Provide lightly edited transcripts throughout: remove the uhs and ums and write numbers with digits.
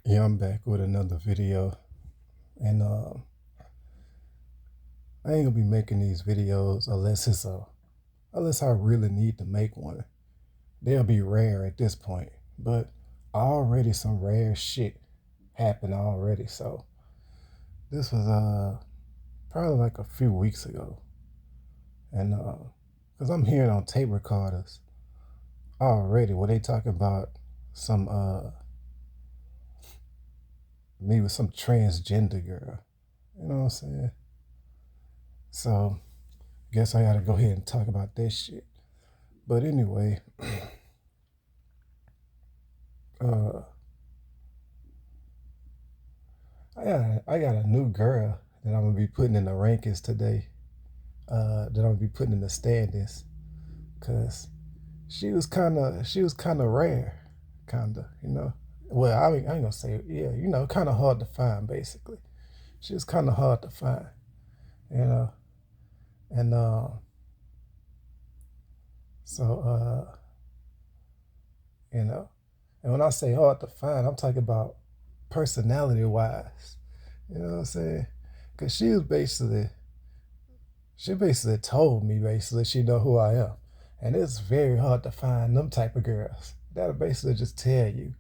Yeah, I'm back with another video, and I ain't gonna be making these videos unless I really need to make one. They'll be rare at this point, but already some rare shit happened already. So this was probably like a few weeks ago, and because I'm hearing on tape recorders already where they talking about some me with some transgender girl. You know what I'm saying? So guess I gotta go ahead and talk about that shit. But anyway, uh, I got a new girl that I'm gonna be putting in the rankings today. That I'm gonna be putting in the standings, cause she was kind of rare, kinda, you know. Well, I ain't gonna say yeah, you know, kind of hard to find basically. She was kind of hard to find, you know, and so you know, and when I say hard to find, I'm talking about personality wise. You know what I'm saying? Cause she basically told me basically she know who I am. And it's very hard to find them type of girls. That'll basically just tell you.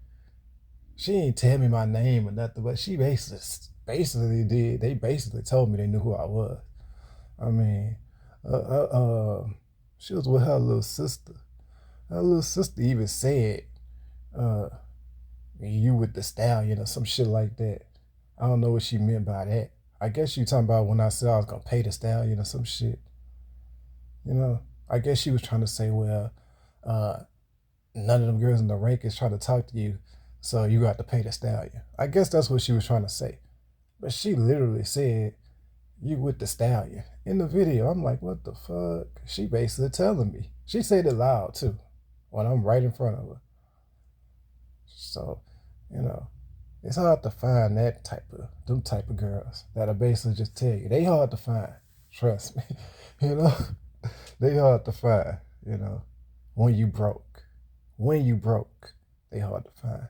She ain't tell me my name or nothing, but she basically did. They basically told me they knew who I was. I mean, uh, uh, uh, she was with her little sister. Her little sister even said, uh, "You with the stallion" or some shit like that. I don't know what she meant by that. I guess you talking about when I said I was gonna pay the stallion or some shit. You know, I guess she was trying to say, well, uh, none of them girls in the rank is trying to talk to you, so you got to pay the stallion. I guess that's what she was trying to say. But she literally said, you with the stallion. In the video, I'm like, what the fuck? She basically telling me. She said it loud too, when I'm right in front of her. So, you know, it's hard to find them type of girls that'll basically just tell you. They hard to find. Trust me. You know? They hard to find, you know, when you broke. When you broke, they hard to find.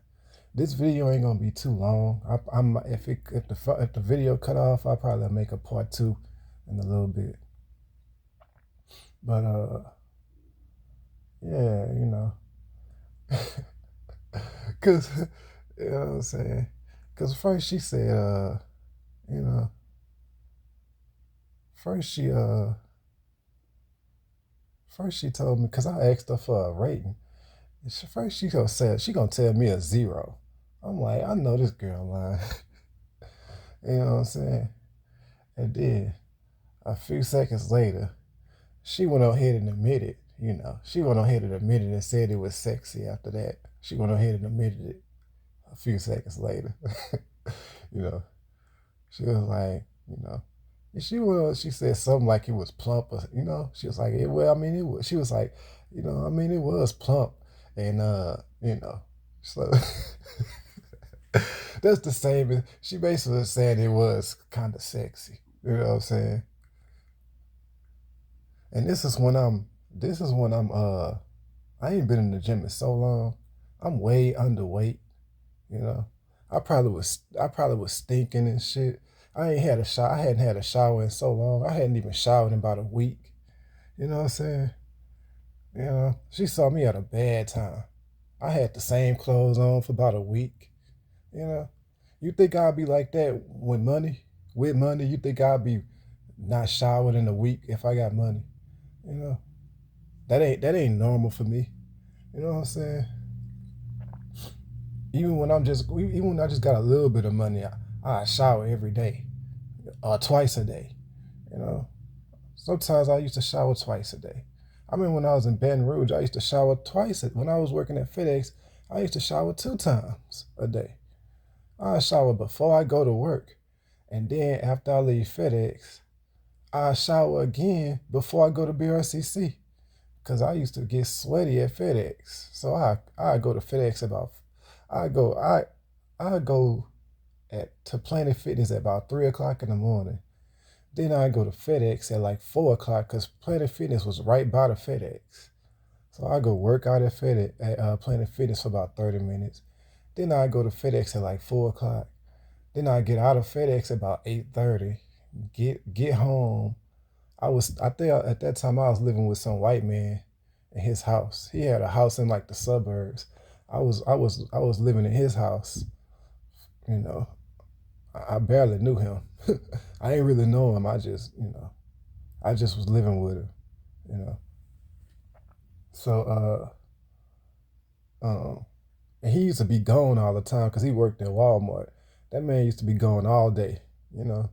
This video ain't gonna be too long. If the video cut off, I'll probably make a part two in a little bit. But yeah, you know, cause you know what I'm saying. Cause first she said, you know, first she uh, first she told me, cause I asked her for a rating. First she gonna tell me a 0. I'm like, I know this girl lying. You know what I'm saying? And then a few seconds later, she went ahead and admitted, you know, she went ahead and admitted and said it was sexy after that. She went ahead and admitted it a few seconds later. You know, she was like, you know, she said something like it was plump, or, you know, she was like, well, I mean, it was, she was like, you know, I mean, it was plump. And, you know, so that's the same. She basically said it was kind of sexy. You know what I'm saying? And this is when I'm I ain't been in the gym in so long. I'm way underweight, you know. I probably was stinking and shit. I hadn't had a shower in so long. I hadn't even showered in about a week. You know what I'm saying? You know, she saw me at a bad time. I had the same clothes on for about a week. You know, you think I'd be like that with money? With money, you think I'd be not showered in a week if I got money? You know, that ain't normal for me. You know what I'm saying? Even when I just got a little bit of money, I shower every day or twice a day. You know, sometimes I used to shower twice a day. I mean, when I was in Baton Rouge, I used to shower twice. When I was working at FedEx, I used to shower 2 times a day. I shower before I go to work, and then after I leave FedEx, I shower again before I go to BRCC. Cause I used to get sweaty at FedEx, so I go to FedEx about I go I go at to Planet Fitness at about 3 o'clock in the morning. Then I go to FedEx at like 4 o'clock, cause Planet Fitness was right by the FedEx. So I go work out at FedEx at Planet Fitness for about 30 minutes. Then I go to FedEx at like 4 o'clock. Then I get out of FedEx about 8:30. Get home. I think at that time I was living with some white man in his house. He had a house in like the suburbs. I was living in his house. You know, I barely knew him. I didn't really know him. I just was living with him. You know, so and he used to be gone all the time because he worked at Walmart. That man used to be gone all day. You know,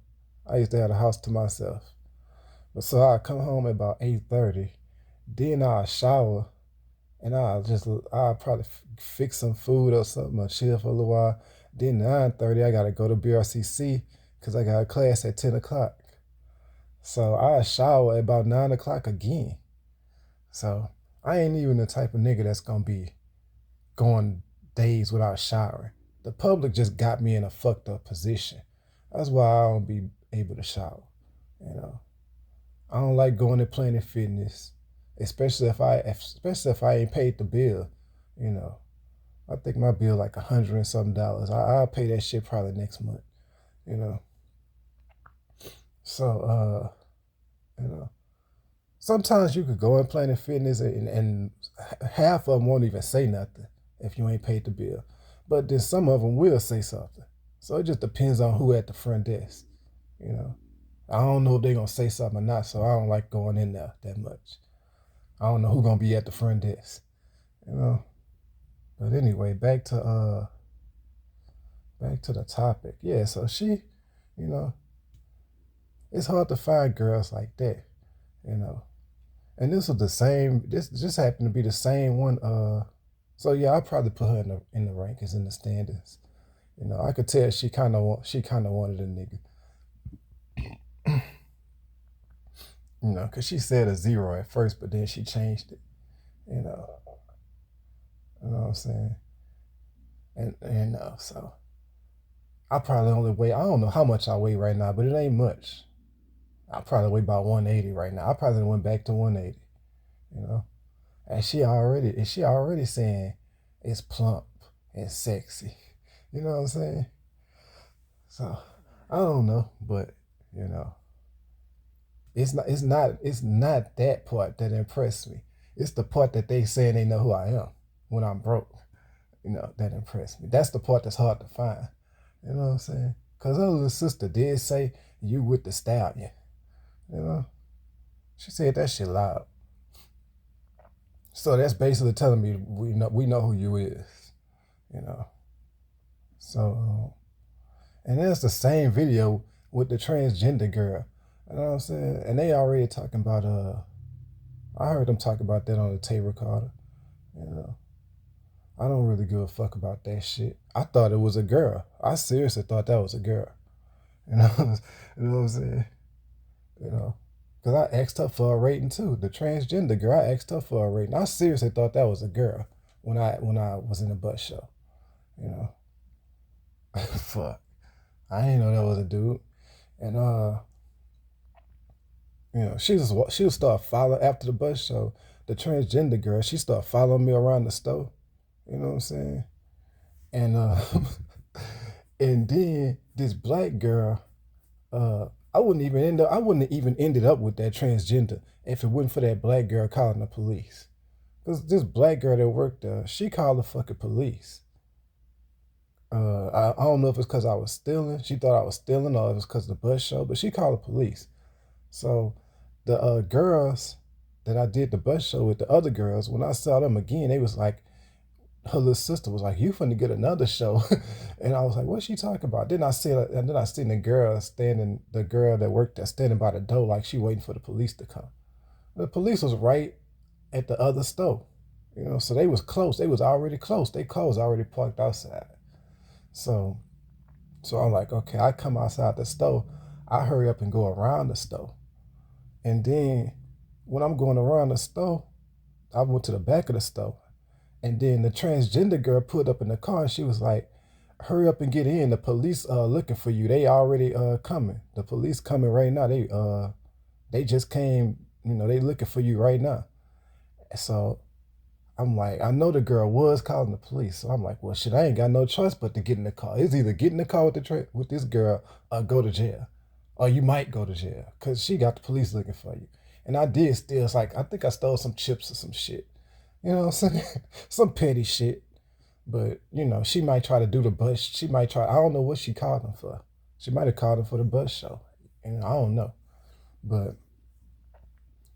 I used to have the house to myself. But so I come home at about 8:30. Then I shower and I'll probably fix some food or something or chill for a little while. Then 9:30 I gotta go to BRCC because I got a class at 10 o'clock. So I shower at about 9 o'clock again. So I ain't even the type of nigga that's gonna be going days without showering. The public just got me in a fucked up position. That's why I don't be able to shower. You know, I don't like going to Planet Fitness, especially if I ain't paid the bill. You know, I think my bill like $100 and something. I'll pay that shit probably next month. You know, so you know, sometimes you could go in Planet Fitness and half of them won't even say nothing if you ain't paid the bill. But then some of them will say something. So it just depends on who at the front desk. You know, I don't know if they're going to say something or not, so I don't like going in there that much. I don't know who's going to be at the front desk. You know, but anyway, back to the topic. Yeah, so you know, it's hard to find girls like that, you know. And this just happened to be the same one. So yeah, I'll probably put her in the rankings, in the standings. You know, I could tell she kinda wanted a nigga. You know, cause she said a 0 at first, but then she changed it. You know, you know what I'm saying? And so I probably only weigh, I don't know how much I weigh right now, but it ain't much. I probably weigh about 180 right now. I probably went back to 180. You know, and she already saying it's plump and sexy. You know what I'm saying? So I don't know, but you know, it's not that part that impressed me. It's the part that they saying they know who I am when I'm broke. You know, that impressed me. That's the part that's hard to find. You know what I'm saying? Cause her little sister did say you with the stallion. You know, she said that shit loud. So that's basically telling me we know who you is. You know. So and that's the same video with the transgender girl. You know what I'm saying? And they already talking about I heard them talk about that on the tape recorder. You know. I don't really give a fuck about that shit. I thought it was a girl. I seriously thought that was a girl. You know, you know what I'm saying? You know, because I asked her for a rating too. The transgender girl, I asked her for a rating. I seriously thought that was a girl when I was in the bus show. You know, fuck, I didn't know that was a dude. And you know, she would start following after the bus show. The transgender girl, she started following me around the store. You know what I'm saying? And and then this black girl, I wouldn't have even ended up with that transgender if it wasn't for that black girl calling the police. Cause this black girl that worked there, she called the fucking police. I don't know if it's because I was stealing. She thought I was stealing, or if it's because of the bus show, but she called the police. So the girls that I did the bus show with, the other girls, when I saw them again, they was like, her little sister was like, "You finna get another show," and I was like, "What's she talking about?" Then I seen the girl that worked there standing by the door, like she waiting for the police to come. The police was right at the other store, you know, so they was close. They was already close. They cars already parked outside. So, so I'm like, okay, I come outside the store, I hurry up and go around the store, and then when I'm going around the store, I went to the back of the store. And then the transgender girl pulled up in the car and she was like, hurry up and get in. The police looking for you. They already coming. The police coming right now. They just came, you know, they looking for you right now. So I'm like, I know the girl was calling the police. So I'm like, well, shit, I ain't got no choice but to get in the car. It's either get in the car with with this girl or go to jail. Or you might go to jail because she got the police looking for you. And I did steal. It's like, I think I stole some chips or some shit. You know what I'm saying? Some petty shit. But, you know, she might try to do the bus. She might try, I don't know what she called them for. She might have called them for the bus show. And I don't know. But,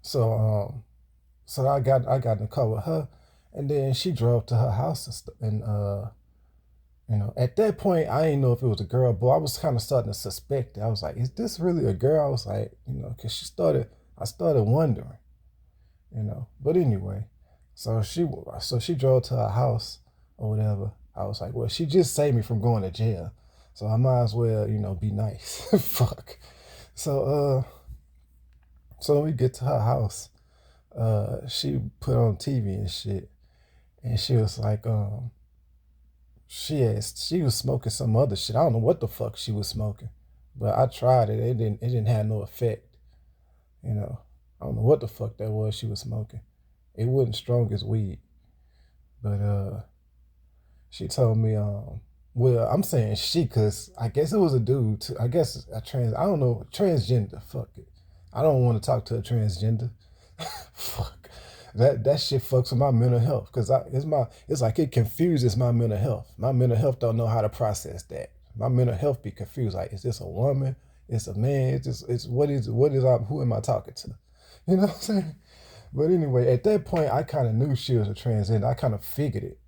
so, so I got in the car with her, and then she drove to her house and you know, at that point I didn't know if it was a girl or boy. I was kind of starting to suspect it. I was like, is this really a girl? I was like, you know, because I started wondering, you know. But anyway, so she drove to her house or whatever. I was like, well, she just saved me from going to jail, so I might as well, you know, be nice. Fuck. So so when we get to her house, she put on TV and shit, and she was like, she was smoking some other shit. I don't know what the fuck she was smoking, but I tried it. It didn't have no effect. You know, I don't know what the fuck that was she was smoking. It wasn't strong as weed, but she told me well, I'm saying she because I guess it was a dude. Too. I guess a trans. I don't know, transgender. Fuck it. I don't want to talk to a transgender. Fuck. That shit fucks with my mental health because it's like it confuses my mental health. My mental health don't know how to process that. My mental health be confused. Like, is this a woman? It's a man. It's who am I talking to? You know what I'm saying? But anyway, at that point, I kind of knew she was a transgender. I kind of figured it,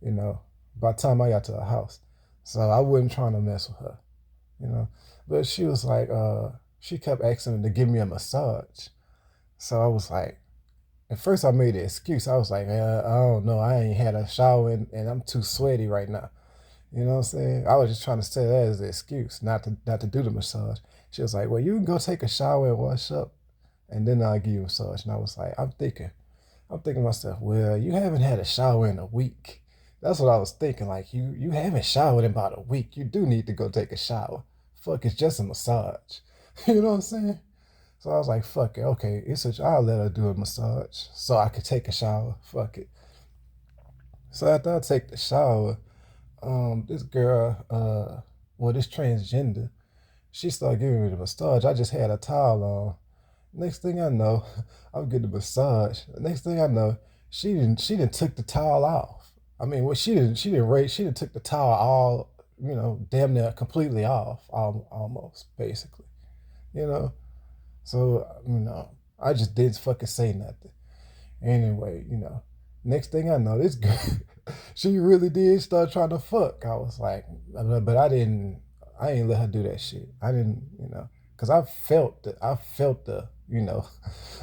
you know, by the time I got to her house. So I wasn't trying to mess with her, you know. But she was like, she kept asking to give me a massage. So I was like, at first I made an excuse. I was like, I don't know. I ain't had a shower and I'm too sweaty right now. You know what I'm saying? I was just trying to say that as an excuse, not to do the massage. She was like, well, you can go take a shower and wash up, and then I'll give you a massage. And I was like, I'm thinking to myself, well, you haven't had a shower in a week. That's what I was thinking. Like, you haven't showered in about a week. You do need to go take a shower. Fuck, it's just a massage. You know what I'm saying? So I was like, fuck it. Okay, I'll let her do a massage so I could take a shower. Fuck it. So after I take the shower, this girl, well, this transgender, she started giving me the massage. I just had a towel on. Next thing I know, I'm getting a massage. Next thing I know, she didn't took the towel off. I mean, well, she didn't took the towel all, you know, damn near completely off, almost, basically, you know. So, you know, I just didn't fucking say nothing. Anyway, you know, next thing I know, this girl, she really did start trying to fuck. I was like, but I ain't let her do that shit. I didn't, you know, because I felt the, you know,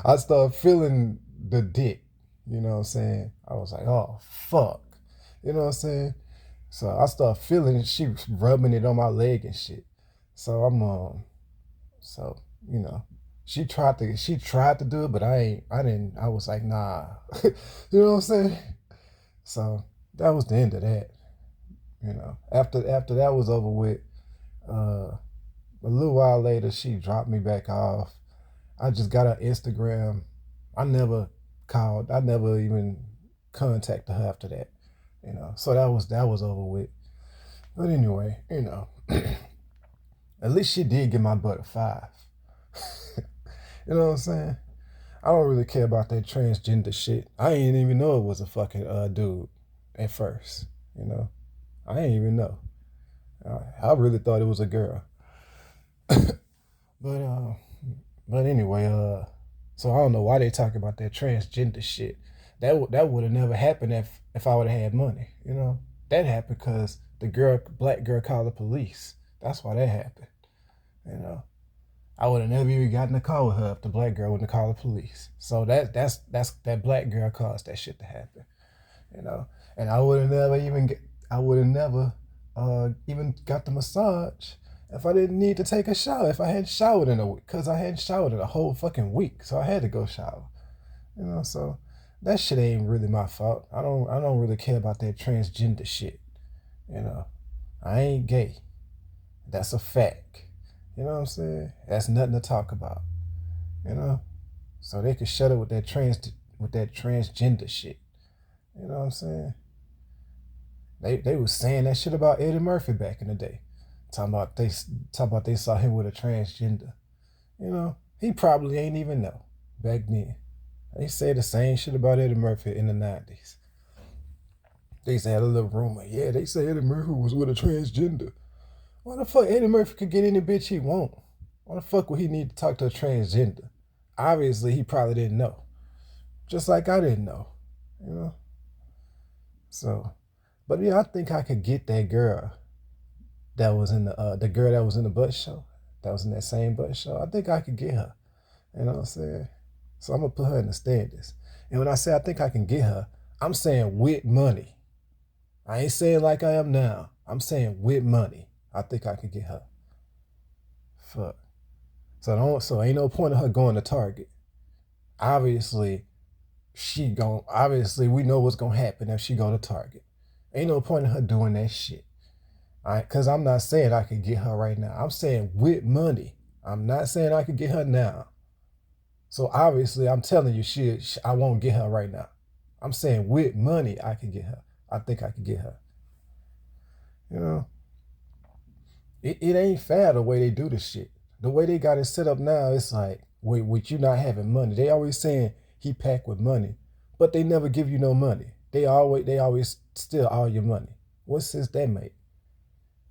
I started feeling the dick, you know what I'm saying? I was like, oh, fuck. You know what I'm saying? So I started feeling she was rubbing it on my leg and shit. So so, you know, she tried to do it, but I was like, nah. You know what I'm saying? So that was the end of that. You know. After that was over with, a little while later she dropped me back off. I just got her Instagram. I never I never even contacted her after that. You know. So that was over with. But anyway, you know, at least she did get my butt a 5. You know what I'm saying? I don't really care about that transgender shit. I didn't even know it was a fucking dude at first. You know, I didn't even know. I really thought it was a girl. But anyway, so I don't know why they talk about that transgender shit. That would have never happened if I would have had money. You know, that happened because black girl, called the police. That's why that happened. You know. I would have never even gotten a call with her if the black girl wouldn't call the police. So that's that black girl caused that shit to happen, you know. And I would have never even got the massage if I didn't need to take a shower. If I hadn't showered in a week, because I hadn't showered in a whole fucking week, so I had to go shower, you know. So that shit ain't really my fault. I don't really care about that transgender shit, you know. I ain't gay. That's a fact. You know what I'm saying? That's nothing to talk about. You know? So they could shut up with that transgender shit. You know what I'm saying? They was saying that shit about Eddie Murphy back in the day. Talking about they saw him with a transgender. You know, he probably ain't even know back then. They say the same shit about Eddie Murphy in the 90s. They used to have a little rumor. Yeah, they say Eddie Murphy was with a transgender. Why the fuck Eddie Murphy could get any bitch he want? Why the fuck would he need to talk to a transgender? Obviously, he probably didn't know. Just like I didn't know. You know? So, but yeah, I think I could get that girl that was in the girl that was in the butt show. That was in that same butt show. I think I could get her. You know what I'm saying? So I'm gonna put her in the standards. And when I say I think I can get her, I'm saying with money. I ain't saying like I am now. I'm saying with money. I think I can get her. Fuck. So ain't no point of her going to Target. Obviously, obviously we know what's gonna happen if she go to Target. Ain't no point in her doing that shit. Alright, cause I'm not saying I could get her right now. I'm saying with money. I'm not saying I could get her now. So obviously I'm telling you I won't get her right now. I'm saying with money I can get her. I think I could get her. You know? It ain't fair the way they do this shit. The way they got it set up now, it's like, with you not having money. They always saying he packed with money, but they never give you no money. They always steal all your money. What sense that make?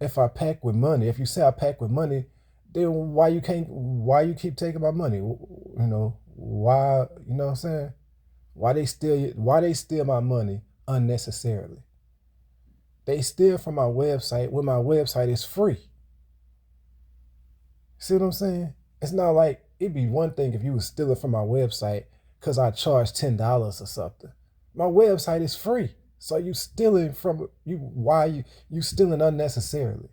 If I pack with money, if you say I pack with money, then why you keep taking my money? You know, why, you know what I'm saying? Why they steal my money unnecessarily? They steal from my website when my website is free. See what I'm saying? It's not like it'd be one thing if you was stealing from my website because I charge $10 or something. My website is free. So you stealing from you why you stealing unnecessarily?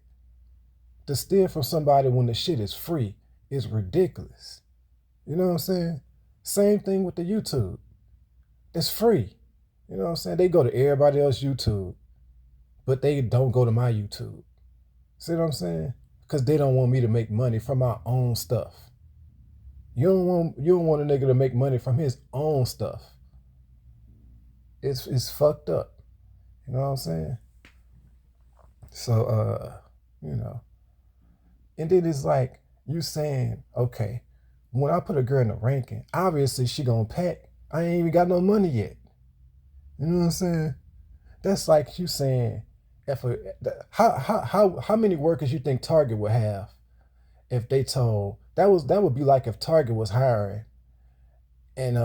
To steal from somebody when the shit is free is ridiculous. You know what I'm saying? Same thing with the YouTube. It's free. You know what I'm saying? They go to everybody else's YouTube, but they don't go to my YouTube. See what I'm saying? Because they don't want me to make money from my own stuff. You don't want a nigga to make money from his own stuff. It's fucked up. You know what I'm saying? So you know. And then it's like you saying, okay, when I put a girl in the ranking, obviously she gonna pack. I ain't even got no money yet. You know what I'm saying? That's like you saying, how many workers you think Target would have if they told that would be like if Target was hiring and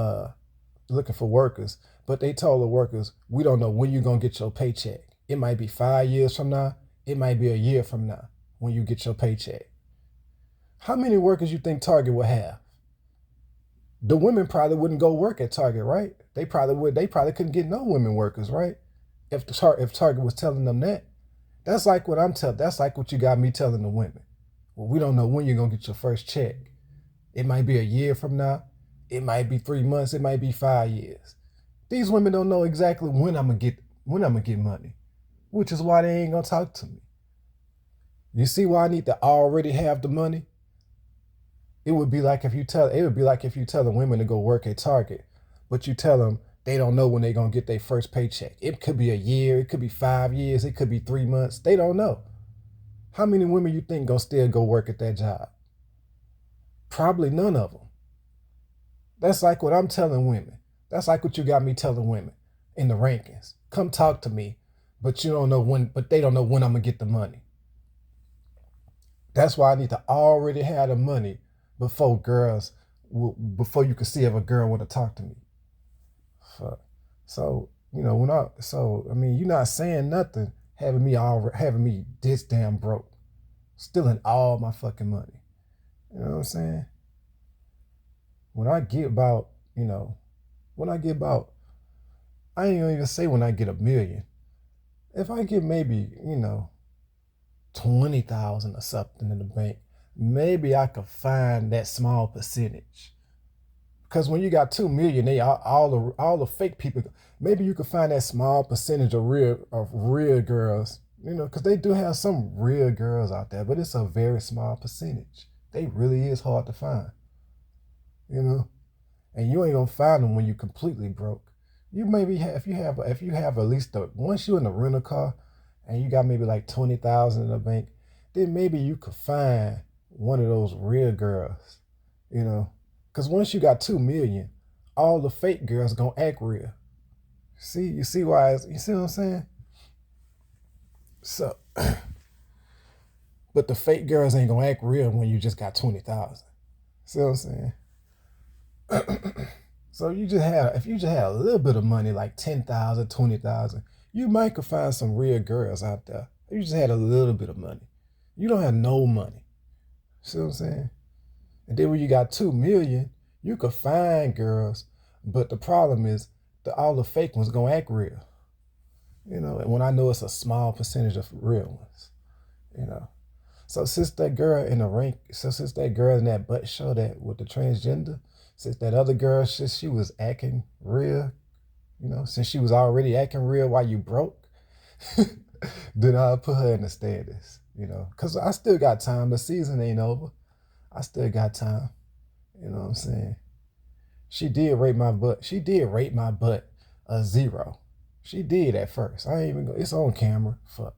looking for workers, but they told the workers, we don't know when you're gonna get your paycheck. It might be 5 years from now, it might be a year from now when you get your paycheck. How many workers you think Target would have? The women probably wouldn't go work at Target, right? They probably couldn't get no women workers, right? If Target was telling them that. That's like what you got me telling the women. Well, we don't know when you're gonna get your first check. It might be a year from now, it might be 3 months, it might be 5 years. These women don't know exactly when I'm gonna get money, which is why they ain't gonna talk to me. You see why I need to already have the money? It would be like if you tell the women to go work at Target, but you tell them they don't know when they're gonna get their first paycheck. It could be a year, it could be 5 years, it could be 3 months. They don't know. How many women you think gonna still go work at that job? Probably none of them. That's like what I'm telling women. That's like what you got me telling women in the rankings. Come talk to me, but they don't know when I'm gonna get the money. That's why I need to already have the money before you can see if a girl want to talk to me. Fuck. So, you know, you're not saying nothing having me this damn broke, stealing all my fucking money. You know what I'm saying? When I get about, I ain't gonna even say when I get $1 million. If I get maybe, 20,000 or something in the bank, maybe I could find that small percentage. Because when you got 2 million, they all the fake people. Maybe you could find that small percentage of real girls. Because they do have some real girls out there, but it's a very small percentage. They really is hard to find. And you ain't gonna find them when you completely broke. You maybe have, if you have at least once you're in a rental car and you got maybe like 20,000 in the bank, then maybe you could find one of those real girls, you know. Cause once you got 2 million, all the fake girls gonna act real. See, you see why? You see what I'm saying? So, but the fake girls ain't gonna act real when you just got 20,000. See what I'm saying? So you just have, if you just had a little bit of money, like 10,000, 20,000, you might could find some real girls out there. You just had a little bit of money. You don't have no money. See what I'm saying? And then when you got 2 million, you could find girls, but the problem is that all the fake ones gonna act real. You know, and when I know it's a small percentage of real ones, you know. So since that girl in the rank, so since that girl in that butt show that with the transgender, since that other girl, since she was acting real, you know, since she was already acting real while you broke, then I'll put her in the standings, you know, because I still got time. The season ain't over. I still got time. You know what I'm saying? She did rate my butt. She did rate my butt a 0. She did at first. I ain't even go. It's on camera. Fuck.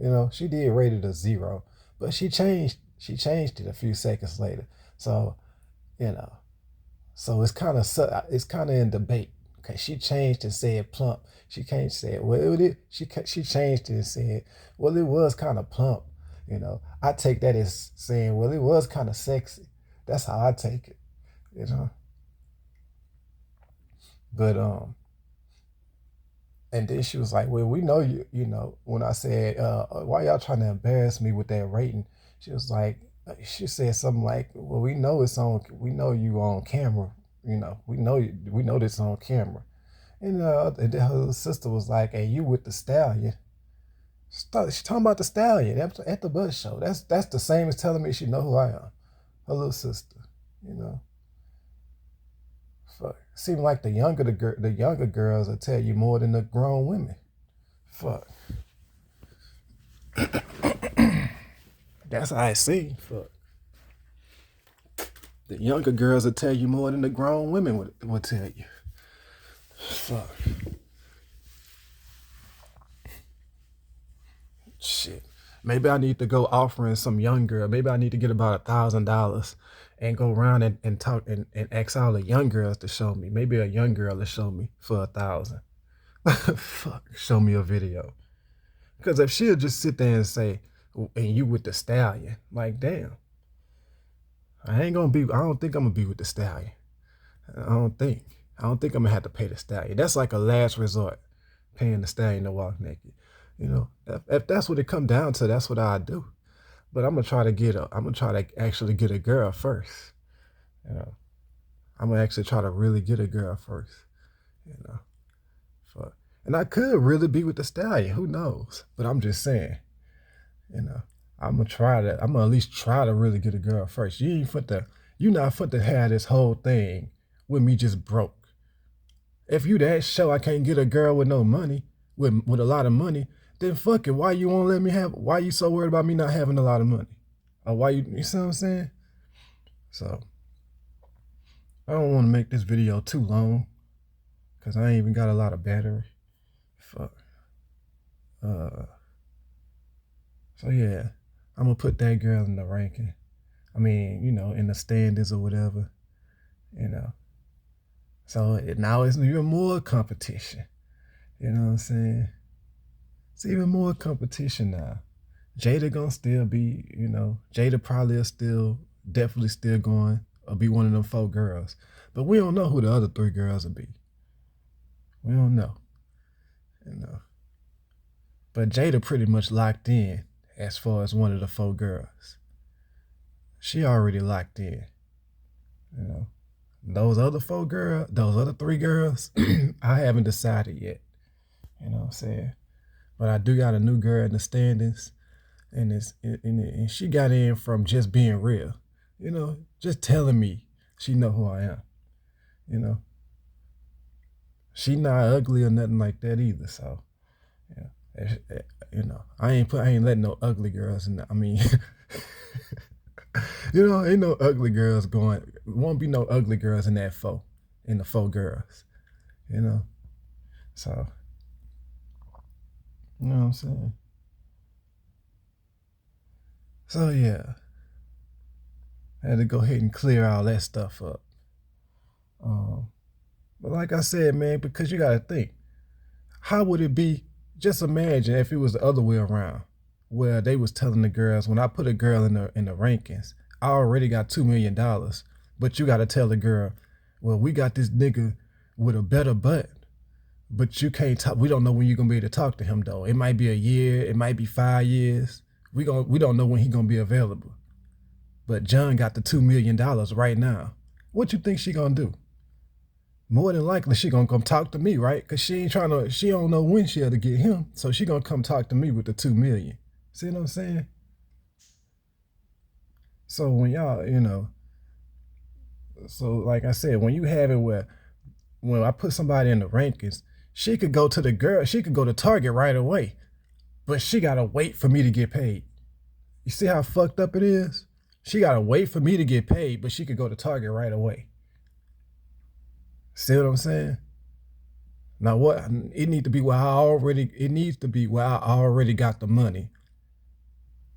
You know, she did rate it a 0, but she changed. She changed it a few seconds later. So, you know, so it's kind of in debate. Okay, she changed and said plump. She can't say it. Well, she changed it and said, well, it was kind of plump. You know, I take that as saying, well, it was kind of sexy. That's how I take it. You know, but and then she was like, well, we know you. You know, when I said, why y'all trying to embarrass me with that rating? She was like, she said something like, well, we know it's on. We know you on camera. You know, we know this on camera. And then her sister was like, hey, you with the stallion. She talking about the stallion at the bus show. That's the same as telling me she know who I am. Her little sister, you know. Fuck. Seem like the younger girls will tell you more than the grown women. Fuck. That's how I see. Fuck. The younger girls will tell you more than the grown women would tell you. Fuck. Shit. Maybe I need to go offering some young girl. Maybe I need to get about $1,000 and go around and talk and ask all the young girls to show me. Maybe a young girl to show me for 1,000. Fuck, show me a video. Because if she'll just sit there and say, and you with the stallion, like damn. I don't think I'm gonna be with the stallion. I don't think I'm gonna have to pay the stallion. That's like a last resort, paying the stallion to walk naked. You know, if that's what it come down to, that's what I do. But I'm gonna try to actually get a girl first. You know, I'm gonna actually try to really get a girl first. You know, and I could really be with the stallion. Who knows? But I'm just saying. You know, I'm gonna try that. I'm gonna at least try to really get a girl first. You not for to have this whole thing with me just broke. If you that show I can't get a girl with no money, with a lot of money, then fuck it. Why you won't let me have? Why you so worried about me not having a lot of money? Or why you see what I'm saying? So I don't want to make this video too long, cause I ain't even got a lot of battery. Fuck. So yeah, I'm gonna put that girl in the ranking. I mean, you know, in the standings or whatever. You know. So now it's even more competition. You know what I'm saying? It's even more competition now. Jada gonna still be, you know, Jada probably is definitely still going or be one of them 4 girls. But we don't know who the other 3 girls will be. We don't know. You know. But Jada pretty much locked in as far as one of the 4 girls. She already locked in. You know. Those other 3 girls, I haven't decided yet. You know what I'm saying? But I do got a new girl in the standings, and she got in from just being real. You know, just telling me she know who I am. You know, she not ugly or nothing like that either. So, yeah, you know, I ain't letting no ugly girls in. I mean, you know, ain't no ugly girls going. Won't be no ugly girls in the 4 girls. You know. So, you know what I'm saying? So yeah, I had to go ahead and clear all that stuff up. But like I said, man, because you gotta think, how would it be? Just imagine if it was the other way around, where they was telling the girls, when I put a girl in the rankings, I already got $2 million, but you gotta tell the girl, well, we got this nigga with a better butt, but you can't talk. We don't know when you're gonna be able to talk to him though. It might be a year, it might be 5 years. We don't know when he gonna be available. But John got the $2 million right now. What you think she gonna do? More than likely she gonna come talk to me, right? Cause she don't know when she'll to get him. So she gonna come talk to me with the 2 million. See what I'm saying? So when y'all, so like I said, when you have it where when I put somebody in the rankings, she could go to the girl, she could go to Target right away, but she gotta wait for me to get paid. You see how fucked up it is? She gotta wait for me to get paid, but she could go to Target right away. See what I'm saying? Now what it needs to be where it needs to be where I already got the money,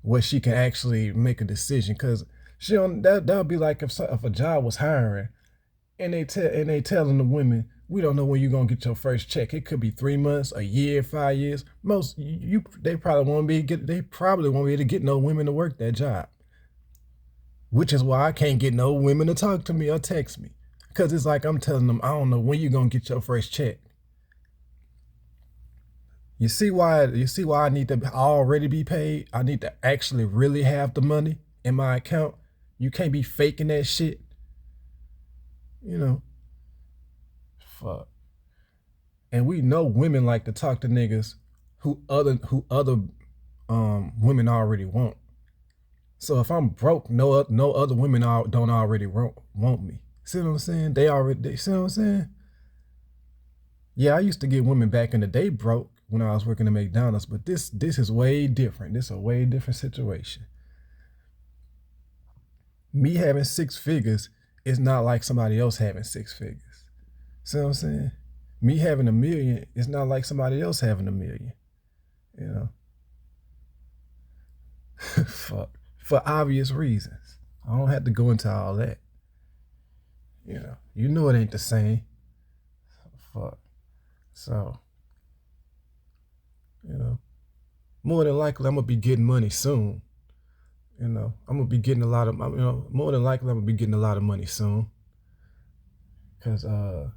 where she can actually make a decision. Cause she don't that'll be like if a job was hiring and they telling the women, we don't know when you're gonna get your first check. It could be 3 months, a year, 5 years. They probably won't be able to get no women to work that job. Which is why I can't get no women to talk to me or text me. Cause it's like I'm telling them, I don't know when you're gonna get your first check. You see why I need to already be paid? I need to actually really have the money in my account. You can't be faking that shit. You know. Fuck. And we know women like to talk to niggas who other women already want. So if I'm broke, no other women don't already want me. See what I'm saying? They see what I'm saying? Yeah, I used to get women back in the day broke when I was working at McDonald's, but this is way different. This is a way different situation. Me having 6 figures is not like somebody else having 6 figures. See what I'm saying? Me having $1 million is not like somebody else having $1 million. You know? For obvious reasons. I don't have to go into all that. You know it ain't the same. Fuck. So, more than likely I'm gonna be getting money soon. I'm gonna be getting a lot of, more than likely I'm gonna be getting a lot of money soon. Cause, I'm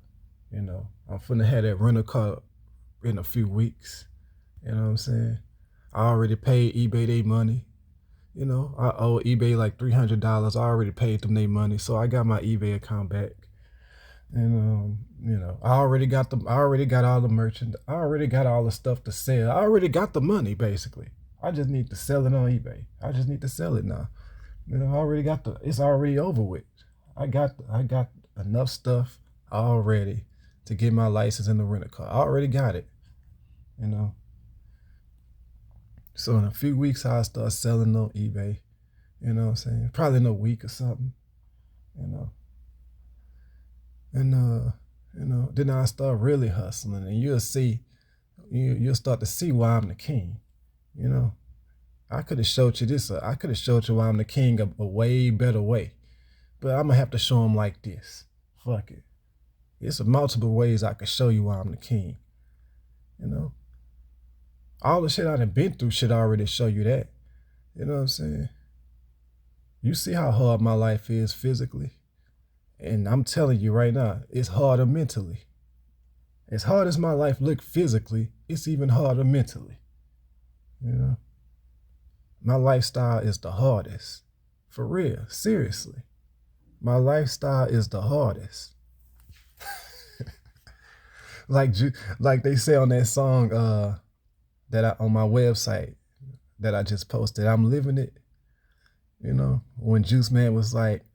finna have that rental car in a few weeks. You know what I'm saying? I already paid eBay their money. I owe eBay like $300. I already paid them their money, so I got my eBay account back. And I already got all the merchandise. I already got all the stuff to sell. I already got the money basically. I just need to sell it on eBay. I just need to sell it now. I already got it's already over with. I got enough stuff already to get my license in the rental car. I already got it. So in a few weeks I'll start selling on eBay. You know what I'm saying? Probably in a week or something. And then I'll start really hustling, and you'll start to see why I'm the king. I could have showed you this. I could have showed you why I'm the king a way better way, but I'm gonna have to show them like this. Fuck it. It's multiple ways I could show you why I'm the king. All the shit I done been through should already show you that. You know what I'm saying? You see how hard my life is physically. And I'm telling you right now, it's harder mentally. As hard as my life looked physically, it's even harder mentally. My lifestyle is the hardest. For real, seriously. My lifestyle is the hardest. like they say on that song on my website that I just posted, I'm living it. When Juice Man was like,